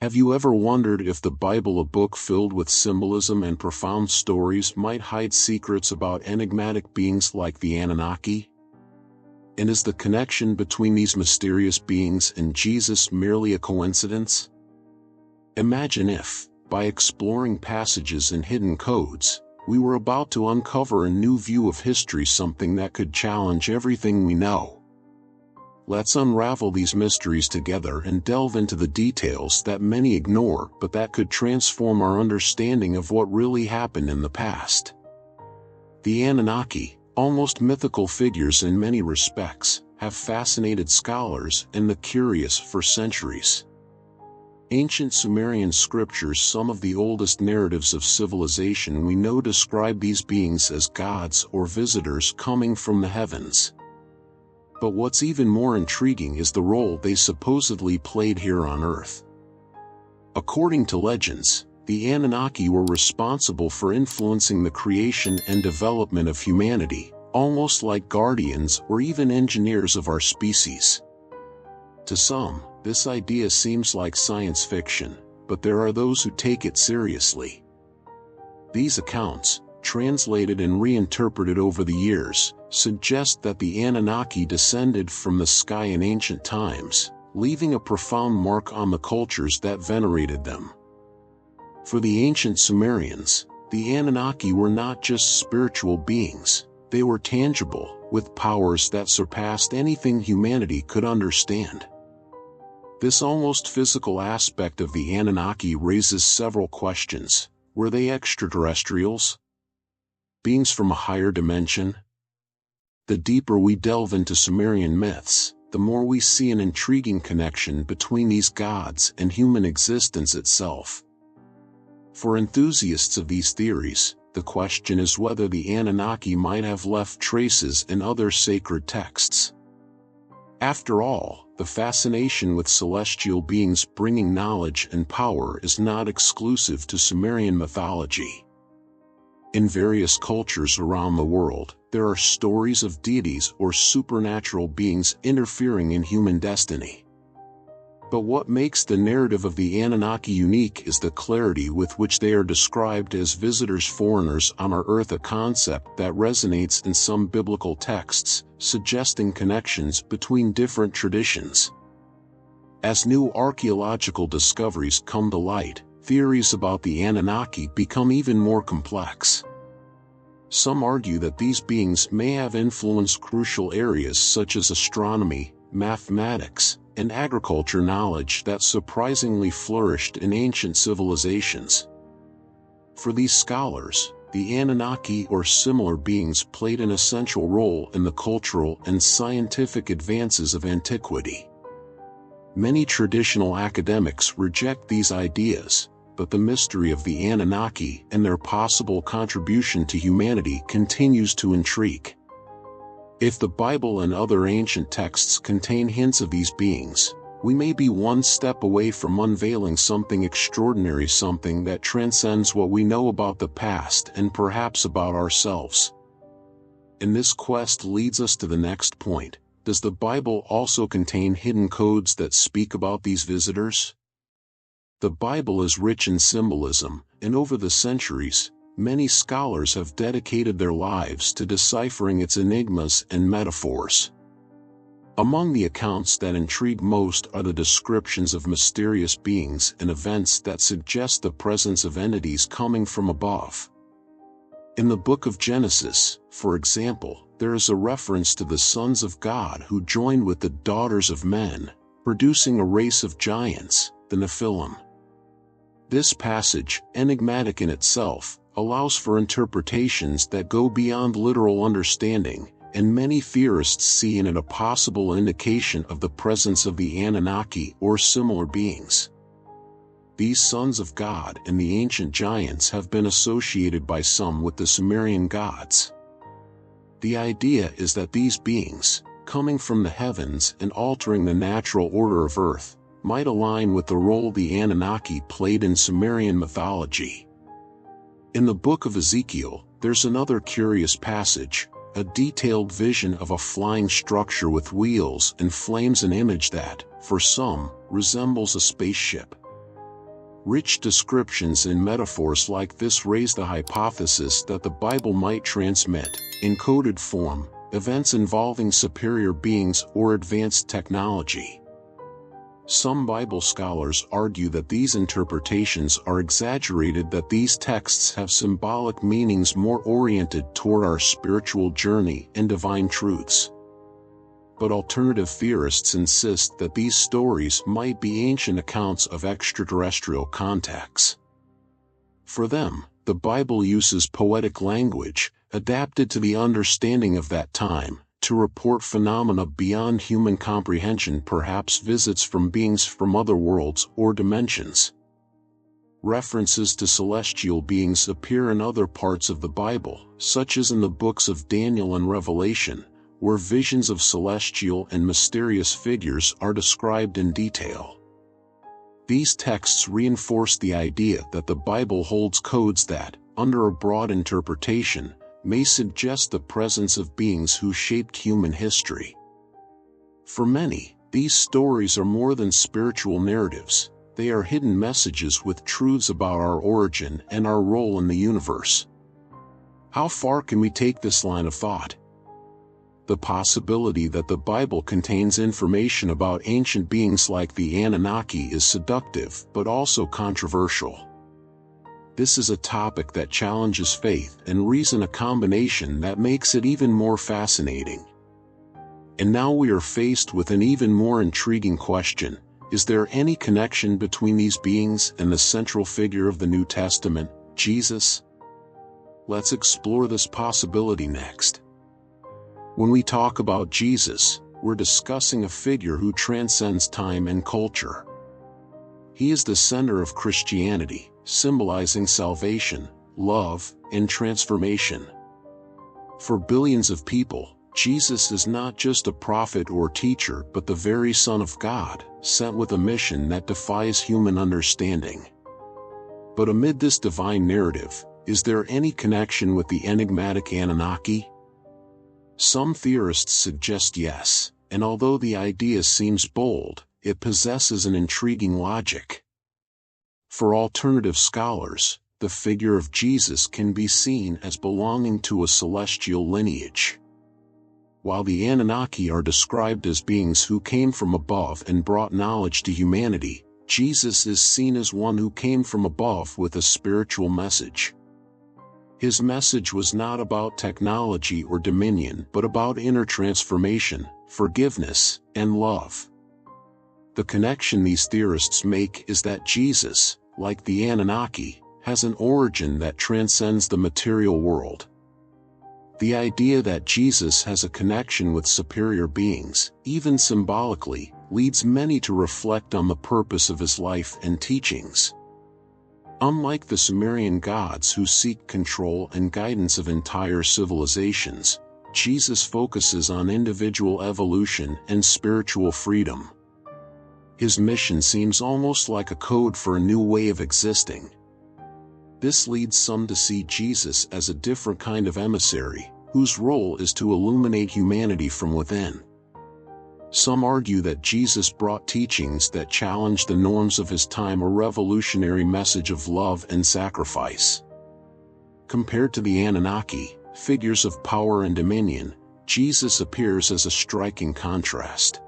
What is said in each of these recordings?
Have you ever wondered if the Bible, a book filled with symbolism and profound stories, might hide secrets about enigmatic beings like the Anunnaki? And is the connection between these mysterious beings and Jesus merely a coincidence? Imagine if, by exploring passages and hidden codes, we were about to uncover a new view of history, something that could challenge everything we know. Let's unravel these mysteries together and delve into the details that many ignore but that could transform our understanding of what really happened in the past. The Anunnaki, almost mythical figures in many respects, have fascinated scholars and the curious for centuries. Ancient Sumerian scriptures, some of the oldest narratives of civilization we know, describe these beings as gods or visitors coming from the heavens. But what's even more intriguing is the role they supposedly played here on Earth. According to legends, the Anunnaki were responsible for influencing the creation and development of humanity, almost like guardians or even engineers of our species. To some, this idea seems like science fiction, but there are those who take it seriously. These accounts, translated and reinterpreted over the years, suggest that the Anunnaki descended from the sky in ancient times, leaving a profound mark on the cultures that venerated them. For the ancient Sumerians, the Anunnaki were not just spiritual beings, they were tangible, with powers that surpassed anything humanity could understand. This almost physical aspect of the Anunnaki raises several questions. Were they extraterrestrials? Beings from a higher dimension? The deeper we delve into Sumerian myths, the more we see an intriguing connection between these gods and human existence itself. For enthusiasts of these theories, the question is whether the Anunnaki might have left traces in other sacred texts. After all, the fascination with celestial beings bringing knowledge and power is not exclusive to Sumerian mythology. In various cultures around the world, there are stories of deities or supernatural beings interfering in human destiny. But what makes the narrative of the Anunnaki unique is the clarity with which they are described as visitors, foreigners on our Earth, a concept that resonates in some biblical texts, suggesting connections between different traditions. As new archaeological discoveries come to light, theories about the Anunnaki become even more complex. Some argue that these beings may have influenced crucial areas such as astronomy, mathematics, and agriculture, knowledge that surprisingly flourished in ancient civilizations. For these scholars, the Anunnaki or similar beings played an essential role in the cultural and scientific advances of antiquity. Many traditional academics reject these ideas, but the mystery of the Anunnaki and their possible contribution to humanity continues to intrigue. If the Bible and other ancient texts contain hints of these beings, we may be one step away from unveiling something extraordinary, something that transcends what we know about the past and perhaps about ourselves. And this quest leads us to the next point. Does the Bible also contain hidden codes that speak about these visitors? The Bible is rich in symbolism, and over the centuries, many scholars have dedicated their lives to deciphering its enigmas and metaphors. Among the accounts that intrigue most are the descriptions of mysterious beings and events that suggest the presence of entities coming from above. In the book of Genesis, for example, there is a reference to the sons of God who joined with the daughters of men, producing a race of giants, the Nephilim. This passage, enigmatic in itself, allows for interpretations that go beyond literal understanding, and many theorists see in it a possible indication of the presence of the Anunnaki or similar beings. These sons of God and the ancient giants have been associated by some with the Sumerian gods. The idea is that these beings, coming from the heavens and altering the natural order of Earth, might align with the role the Anunnaki played in Sumerian mythology. In the book of Ezekiel, there's another curious passage, a detailed vision of a flying structure with wheels and flames, an image that, for some, resembles a spaceship. Rich descriptions and metaphors like this raise the hypothesis that the Bible might transmit, in coded form, events involving superior beings or advanced technology. Some Bible scholars argue that these interpretations are exaggerated, that these texts have symbolic meanings more oriented toward our spiritual journey and divine truths. But alternative theorists insist that these stories might be ancient accounts of extraterrestrial contacts. For them, the Bible uses poetic language, adapted to the understanding of that time, to report phenomena beyond human comprehension, perhaps visits from beings from other worlds or dimensions. References to celestial beings appear in other parts of the Bible, such as in the books of Daniel and Revelation, where visions of celestial and mysterious figures are described in detail. These texts reinforce the idea that the Bible holds codes that, under a broad interpretation, may suggest the presence of beings who shaped human history. For many, these stories are more than spiritual narratives. They are hidden messages with truths about our origin and our role in the universe. How far can we take this line of thought? The possibility that the Bible contains information about ancient beings like the Anunnaki is seductive but also controversial. This is a topic that challenges faith and reason, a combination that makes it even more fascinating. And now we are faced with an even more intriguing question: is there any connection between these beings and the central figure of the New Testament, Jesus? Let's explore this possibility next. When we talk about Jesus, we're discussing a figure who transcends time and culture. He is the center of Christianity, symbolizing salvation, love, and transformation. For billions of people, Jesus is not just a prophet or teacher but the very Son of God, sent with a mission that defies human understanding. But amid this divine narrative, is there any connection with the enigmatic Anunnaki? Some theorists suggest yes, and although the idea seems bold, it possesses an intriguing logic. For alternative scholars, the figure of Jesus can be seen as belonging to a celestial lineage. While the Anunnaki are described as beings who came from above and brought knowledge to humanity, Jesus is seen as one who came from above with a spiritual message. His message was not about technology or dominion but about inner transformation, forgiveness, and love. The connection these theorists make is that Jesus, like the Anunnaki, has an origin that transcends the material world. The idea that Jesus has a connection with superior beings, even symbolically, leads many to reflect on the purpose of his life and teachings. Unlike the Sumerian gods who seek control and guidance of entire civilizations, Jesus focuses on individual evolution and spiritual freedom. His mission seems almost like a code for a new way of existing. This leads some to see Jesus as a different kind of emissary, whose role is to illuminate humanity from within. Some argue that Jesus brought teachings that challenged the norms of his time, a revolutionary message of love and sacrifice. Compared to the Anunnaki, figures of power and dominion, Jesus appears as a striking contrast.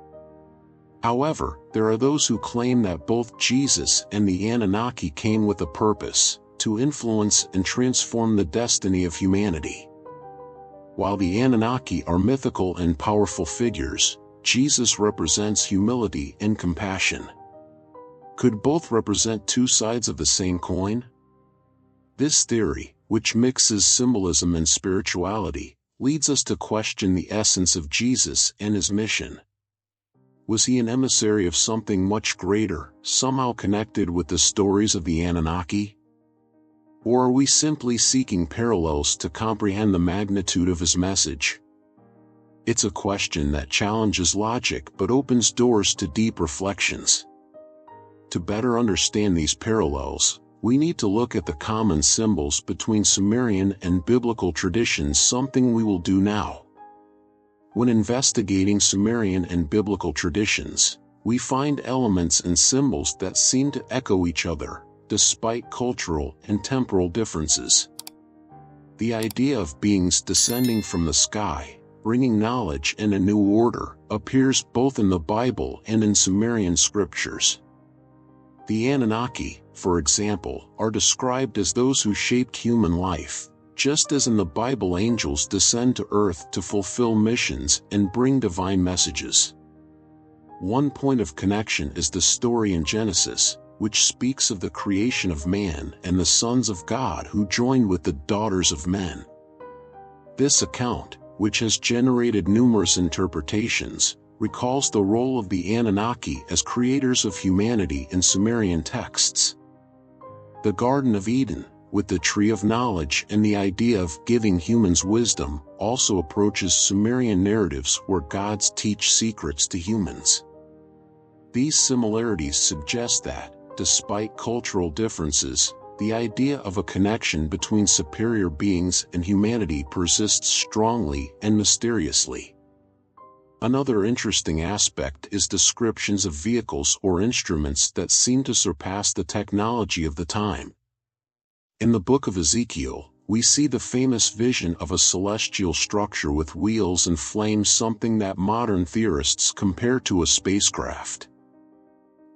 However, there are those who claim that both Jesus and the Anunnaki came with a purpose: to influence and transform the destiny of humanity. While the Anunnaki are mythical and powerful figures, Jesus represents humility and compassion. Could both represent two sides of the same coin? This theory, which mixes symbolism and spirituality, leads us to question the essence of Jesus and his mission. Was he an emissary of something much greater, somehow connected with the stories of the Anunnaki? Or are we simply seeking parallels to comprehend the magnitude of his message? It's a question that challenges logic but opens doors to deep reflections. To better understand these parallels, we need to look at the common symbols between Sumerian and biblical traditions, something we will do now. When investigating Sumerian and biblical traditions, we find elements and symbols that seem to echo each other, despite cultural and temporal differences. The idea of beings descending from the sky, bringing knowledge and a new order, appears both in the Bible and in Sumerian scriptures. The Anunnaki, for example, are described as those who shaped human life, just as in the Bible angels descend to earth to fulfill missions and bring divine messages. One point of connection is the story in Genesis, which speaks of the creation of man and the sons of God who joined with the daughters of men. This account, which has generated numerous interpretations, recalls the role of the Anunnaki as creators of humanity in Sumerian texts. The Garden of Eden, with the tree of knowledge and the idea of giving humans wisdom, also approaches Sumerian narratives where gods teach secrets to humans. These similarities suggest that, despite cultural differences, the idea of a connection between superior beings and humanity persists strongly and mysteriously. Another interesting aspect is descriptions of vehicles or instruments that seem to surpass the technology of the time. In the book of Ezekiel, we see the famous vision of a celestial structure with wheels and flames, something that modern theorists compare to a spacecraft.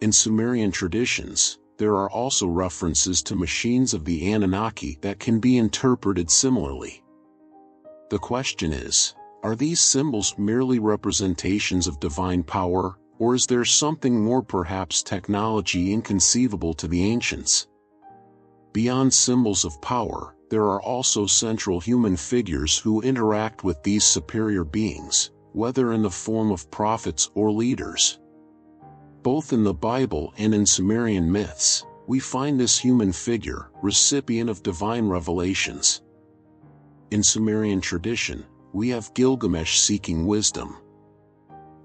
In Sumerian traditions, there are also references to machines of the Anunnaki that can be interpreted similarly. The question is, are these symbols merely representations of divine power, or is there something more, perhaps technology inconceivable to the ancients? Beyond symbols of power, there are also central human figures who interact with these superior beings, whether in the form of prophets or leaders. Both in the Bible and in Sumerian myths, we find this human figure, recipient of divine revelations. In Sumerian tradition, we have Gilgamesh seeking wisdom.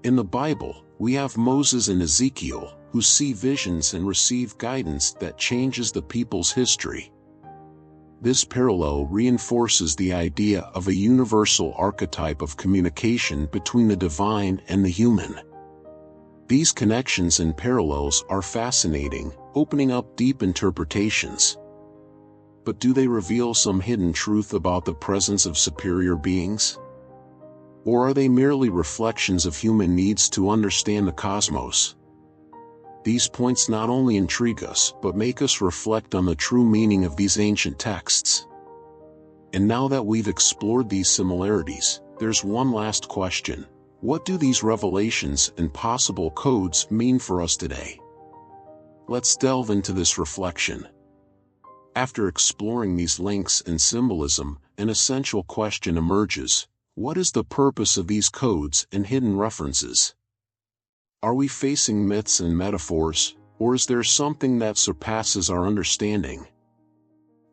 In the Bible, we have Moses and Ezekiel, who see visions and receive guidance that changes the people's history. This parallel reinforces the idea of a universal archetype of communication between the divine and the human. These connections and parallels are fascinating, opening up deep interpretations. But do they reveal some hidden truth about the presence of superior beings? Or are they merely reflections of human needs to understand the cosmos? These points not only intrigue us but make us reflect on the true meaning of these ancient texts. And now that we've explored these similarities, there's one last question. What do these revelations and possible codes mean for us today? Let's delve into this reflection. After exploring these links and symbolism, an essential question emerges: what is the purpose of these codes and hidden references? Are we facing myths and metaphors, or is there something that surpasses our understanding?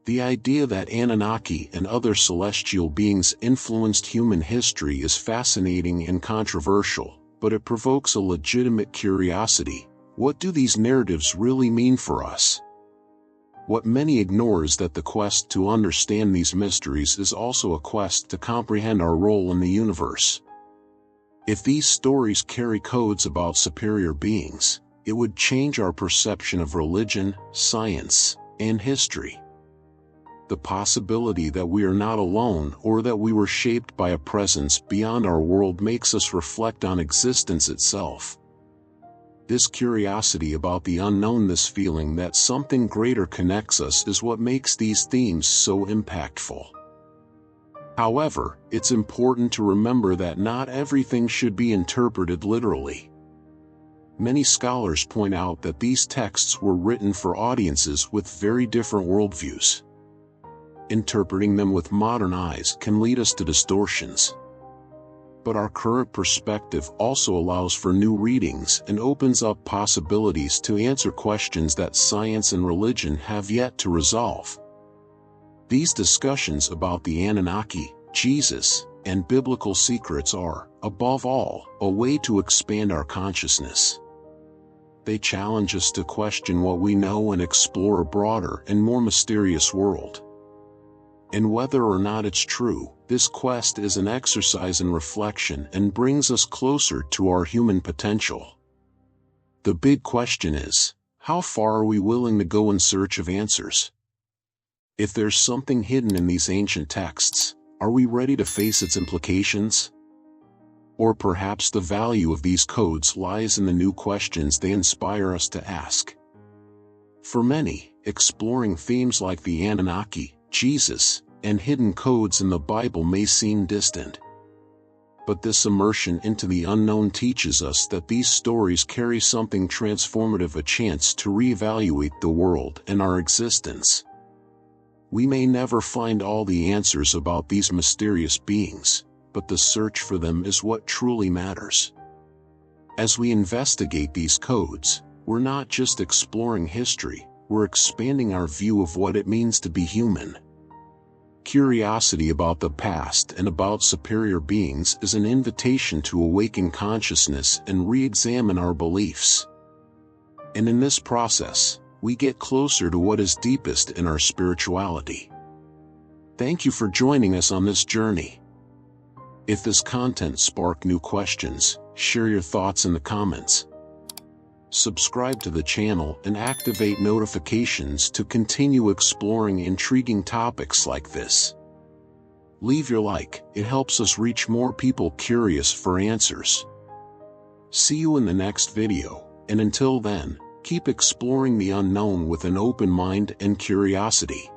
The idea that Anunnaki and other celestial beings influenced human history is fascinating and controversial, but it provokes a legitimate curiosity. What do these narratives really mean for us? What many ignore is that the quest to understand these mysteries is also a quest to comprehend our role in the universe. If these stories carry codes about superior beings, it would change our perception of religion, science, and history. The possibility that we are not alone or that we were shaped by a presence beyond our world makes us reflect on existence itself. This curiosity about the unknown, this feeling that something greater connects us, is what makes these themes so impactful. However, it's important to remember that not everything should be interpreted literally. Many scholars point out that these texts were written for audiences with very different worldviews. Interpreting them with modern eyes can lead us to distortions. But our current perspective also allows for new readings and opens up possibilities to answer questions that science and religion have yet to resolve. These discussions about the Anunnaki, Jesus, and biblical secrets are, above all, a way to expand our consciousness. They challenge us to question what we know and explore a broader and more mysterious world. And whether or not it's true, this quest is an exercise in reflection and brings us closer to our human potential. The big question is, How far are we willing to go in search of answers? If there's something hidden in these ancient texts, are we ready to face its implications? Or perhaps the value of these codes lies in the new questions they inspire us to ask. For many, exploring themes like the Anunnaki, Jesus, and hidden codes in the Bible may seem distant. But this immersion into the unknown teaches us that these stories carry something transformative, a chance to reevaluate the world and our existence. We may never find all the answers about these mysterious beings, but the search for them is what truly matters. As we investigate these codes, we're not just exploring history, we're expanding our view of what it means to be human. Curiosity about the past and about superior beings is an invitation to awaken consciousness and re-examine our beliefs. And in this process, we get closer to what is deepest in our spirituality. Thank you for joining us on this journey. If this content sparked new questions, share your thoughts in the comments. Subscribe to the channel and activate notifications to continue exploring intriguing topics like this. Leave your like, it helps us reach more people curious for answers. See you in the next video, and until then, keep exploring the unknown with an open mind and curiosity.